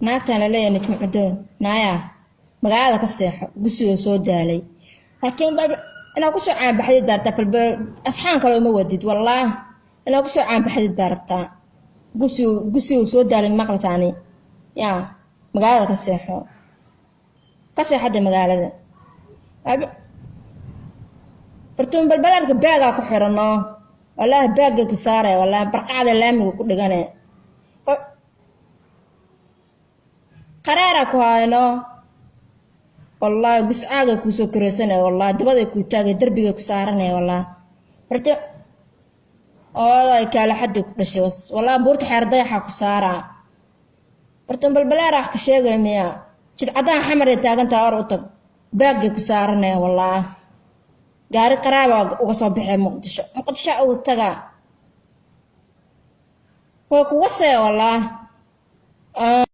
naagtana leeyahay nijmacdoon naaya magaalada ka seexo gusiyo soo daalay laakiin ina ku soo caan baxay daarta falba asxaan kale uma wadid wallaah ina ku soo caan baxay daarta gusiyo soo daalay maqlataani yaa magaalada ka seexada magaalada fartuun balbalarka baaga ku xirano wallaah baaga ku saaray wallaah barqaada laamiga ku dhigane قرارك هاينو والله بسعاقك وسو كرسنه والله دبده ku taagay darbiga ku saaranay والله horta oo kala xad ku dhashay والله buurta xeerday waxa ku saara horta balbalaar wax ka sheegay miya jid cadaan xamar ay taaganta or u tag baagga ku saaranay والله gaari qaraaba uga soo baxay muqdisho uu taga way ku wasay والله